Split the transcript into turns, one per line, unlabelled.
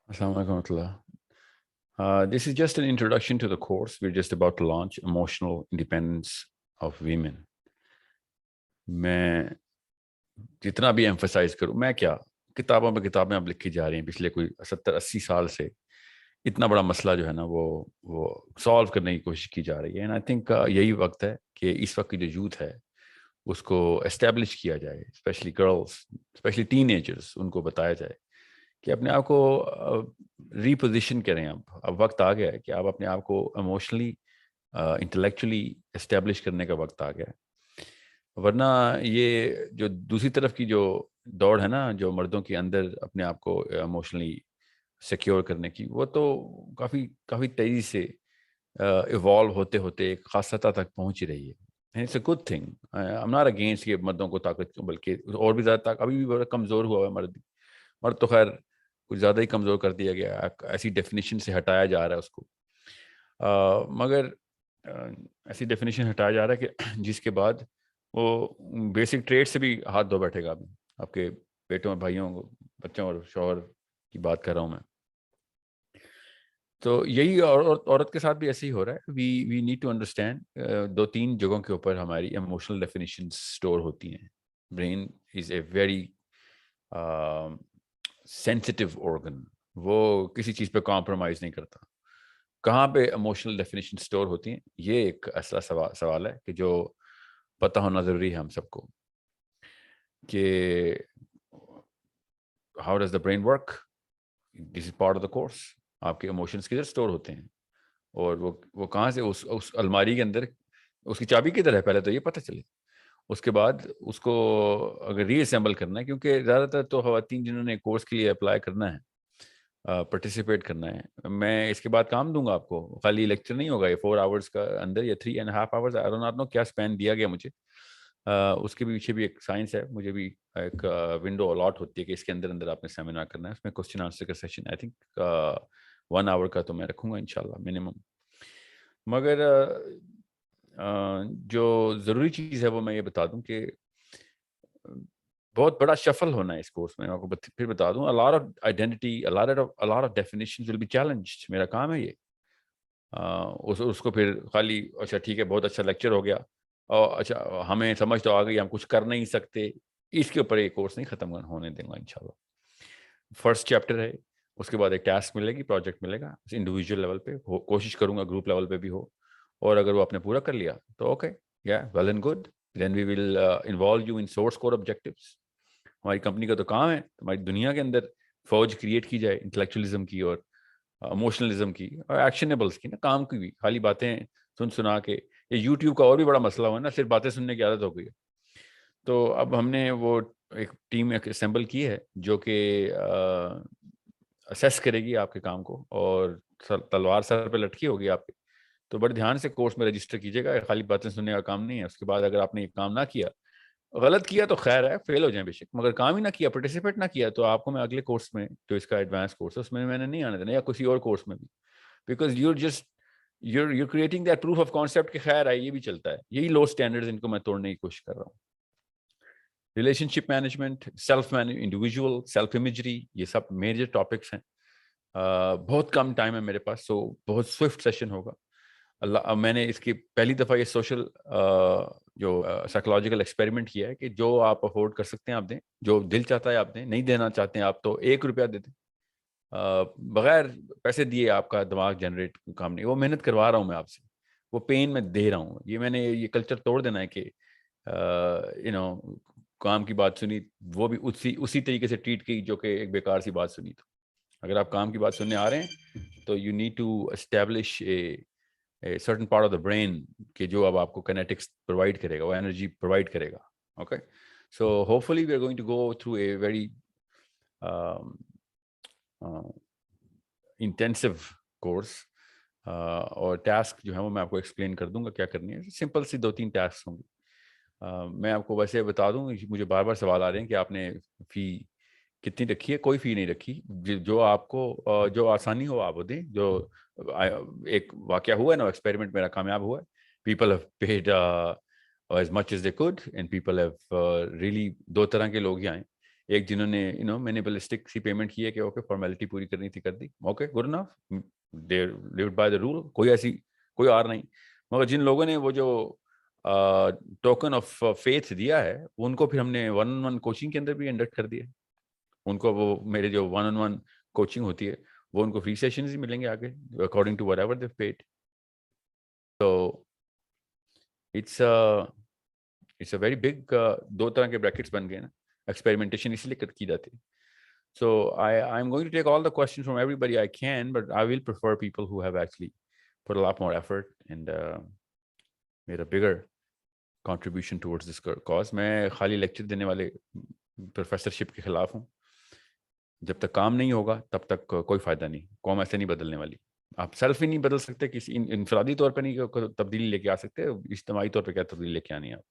Assalamu alaikum warahmatullah. This is just an introduction to the course. We're just about to launch Emotional Independence of Women. मैं जितना भी emphasise करूँ, मैं क्या किताबों में किताबें अब लिखी जा रही हैं पिछले कोई 70-80 साल से। इतना बड़ा मसला जो है ना वो सॉल्व करने की कोशिश की जा रही है। एंड आई थिंक यही वक्त है कि इस वक्त की जो यूथ है उसको एस्टेब्लिश किया जाए, स्पेशली गर्ल्स, स्पेशली टीनेजर्स, उनको बताया जाए कि अपने आप को रीपोजिशन करें। अब वक्त आ गया है कि आप अपने आप को इमोशनली इंटेलेक्चुअली एस्टेब्लिश करने का वक्त आ गया है। वरना ये जो दूसरी तरफ की जो दौड़ है ना, जो मर्दों के अंदर अपने आप को इमोशनली सिक्योर करने की, वो तो काफ़ी तेज़ी से इवॉल्व होते होते एक खास सतह तक पहुंच ही रही है। It's a good thing. I am not against कि मर्दों को ताकत, बल्कि और भी ज़्यादा अभी भी बड़ा कमज़ोर हुआ है मर्द तो खैर कुछ ज़्यादा ही कमज़ोर कर दिया गया है, ऐसी डेफिनेशन से हटाया जा रहा है उसको। मगर ऐसी डेफिनेशन हटाया जा रहा है कि जिसके बाद वो बेसिक ट्रेड से भी हाथ धो बैठेगा। अभी आपके बेटों और भाइयों, बच्चों और शौहर की बात कर रहा हूँ मैं। तो यही औरत के साथ भी ऐसे ही हो रहा है। वी नीड टू अंडरस्टैंड, 2-3 जगहों के ऊपर हमारी इमोशनल डेफिनेशन स्टोर होती हैं। Brain is a very sensitive organ, वो किसी चीज़ पे कॉम्प्रोमाइज़ नहीं करता। कहाँ पे इमोशनल डेफिनेशन स्टोर होती हैं, ये एक ऐसा सवाल है कि जो पता होना ज़रूरी है हम सबको कि how does the brain work. This is part of the course. आपके इमोशंस किधर स्टोर होते हैं और वो कहाँ से उस अलमारी के अंदर उसकी चाबी किधर है, पहले तो ये पता चले। उसके बाद उसको अगर रीअसेंबल करना है, क्योंकि ज़्यादातर तो ख़वातीन जिन्होंने कोर्स के लिए अप्लाई करना है, पार्टिसिपेट करना है, मैं इसके बाद काम दूंगा आपको। खाली लेक्चर नहीं होगा ये 4 आवर्स का अंदर या 3.5 आवर्स, आई डोंट नो क्या स्पैन दिया गया मुझे। उसके पीछे भी एक साइंस है। मुझे भी एक विंडो अलॉट होती है कि इसके अंदर अंदर आपने सेमिनार करना है। उसमें क्वेश्चन आंसर का सेशन आई थिंक 1 आवर का तो मैं रखूँगा इंशाल्लाह मिनिमम। मगर जो ज़रूरी चीज़ है वो मैं ये बता दूं कि बहुत बड़ा शफल होना है इस कोर्स में। आपको फिर बता दूं, a lot of identity, a lot of definitions will be challenged. मेरा काम है ये। उसको फिर खाली अच्छा ठीक है, बहुत अच्छा लेक्चर हो गया और अच्छा हमें समझ तो आ गई, हम कुछ कर नहीं सकते, इसके ऊपर ये कोर्स नहीं ख़त्म होने देंगे इंशाल्लाह। फर्स्ट चैप्टर है, उसके बाद एक टास्क मिलेगी, प्रोजेक्ट मिलेगा इंडिविजुअल लेवल पे। कोशिश करूंगा ग्रुप लेवल पे भी हो, और अगर वो आपने पूरा कर लिया तो ओके, या well and good. Then we will involve you in source core objectives. हमारी कंपनी का तो काम है हमारी दुनिया के अंदर फौज क्रिएट की जाए इंटेलेक्चुअलिज्म की और इमोशनलिज्म की और एक्शनेबल्स की, ना काम की भी। खाली बातें सुन सुना के, ये यूट्यूब का और भी बड़ा मसला हुआ है ना, सिर्फ बातें सुनने की आदत हो गई है। तो अब हमने वो एक टीम असेंबल की है जो कि असेस करेगी आपके काम को, और तलवार सर पे लटकी होगी आपके। तो बड़े ध्यान से कोर्स में रजिस्टर कीजिएगा, खाली बातें सुनने का काम नहीं है। उसके बाद अगर आपने ये काम ना किया, गलत किया तो खैर है, फेल हो जाए बेशक, मगर काम ही ना किया, पार्टिसिपेट ना किया, तो आपको मैं अगले कोर्स में, जो इसका एडवांस कोर्स है उसमें मैंने नहीं आने देना, या किसी और कोर्स में भी। Because you're creating that proof of concept कि खैर है, ये भी चलता है। यही लो स्टैंडर्ड्स, इनको मैं तोड़ने की कोशिश कर रहा हूँ। Relationship management, individual self imagery, ये सब मेजर टॉपिक्स हैं। बहुत कम टाइम है मेरे पास, सो बहुत स्विफ्ट सेशन होगा। अल्लाह, मैंने इसकी पहली दफ़ा ये सोशल जो साइकोलॉजिकल एक्सपेरिमेंट किया है कि जो आप अफोर्ड कर सकते हैं आप दें, जो दिल चाहता है आप दें, नहीं देना चाहते हैं आप तो 1 रुपया दे दें। बगैर पैसे दिए आपका दिमाग जनरेट काम नहीं, वो मेहनत करवा रहा हूँ मैं आपसे, वो पेन मैं दे रहा हूँ। मैंने ये कल्चर तोड़ देना है कि काम की बात सुनी, वो भी उसी तरीके से ट्रीट की जो कि एक बेकार सी बात सुनी। तो अगर आप काम की बात सुनने आ रहे हैं तो you need to establish a certain part of the brain कि जो अब आपको किनेटिक्स प्रोवाइड करेगा, वो एनर्जी प्रोवाइड करेगा। Okay, so hopefully we are going to go through a very intensive course, और टास्क जो है वो मैं आपको एक्सप्लेन कर दूंगा क्या करनी है। सिंपल सी 2-3 टास्क होंगे। मैं आपको वैसे बता दूं, मुझे बार बार सवाल आ रहे हैं कि आपने फ़ी कितनी रखी है। कोई फ़ी नहीं रखी, जो आपको जो आसानी हो आप वो दें। जो एक वाक़या हुआ है ना, एक्सपेरिमेंट मेरा कामयाब हुआ है। People have paid as much as they could, and people have really, 2 तरह के लोग ही आए। ایک جنہوں نے مینیپلسٹک سی پیمنٹ کی ہے کہ اوکے فارمیلٹی پوری کرنی تھی کر دی, okay good enough, they lived by the rule, کوئی آر نہیں. مگر جن لوگوں نے وہ جو ٹوکن آف فیتھ دیا ہے ان کو پھر ہم نے 1-on-1 کوچنگ کے اندر بھی انڈکٹ کر دیا. ان کو وہ میرے جو 1-on-1 کوچنگ ہوتی ہے وہ ان کو فری سیشنز ہی ملیں گے آگے according to whatever they paid پیڈ. تو اٹس اے ویری بگ, 2 طرح کے بریکٹس بن گئے نا, ایکسپیریمنٹیشن اس لیے کی جاتی ہے. So I'm going to take all the questions from everybody I can, but I will prefer people who have actually put a lot more effort and made a bigger contribution towards this cause. میں خالی lecture دینے والے professorship کے خلاف ہوں. جب تک کام نہیں ہوگا تب تک کوئی فائدہ نہیں. قوم ایسے نہیں بدلنے والی. آپ سیلف ہی نہیں بدل سکتے, کسی انفرادی طور پہ نہیں تبدیلی لے کے آ سکتے, اجتماعی طور پہ کیا تبدیلی لے کے آنی ہے آپ.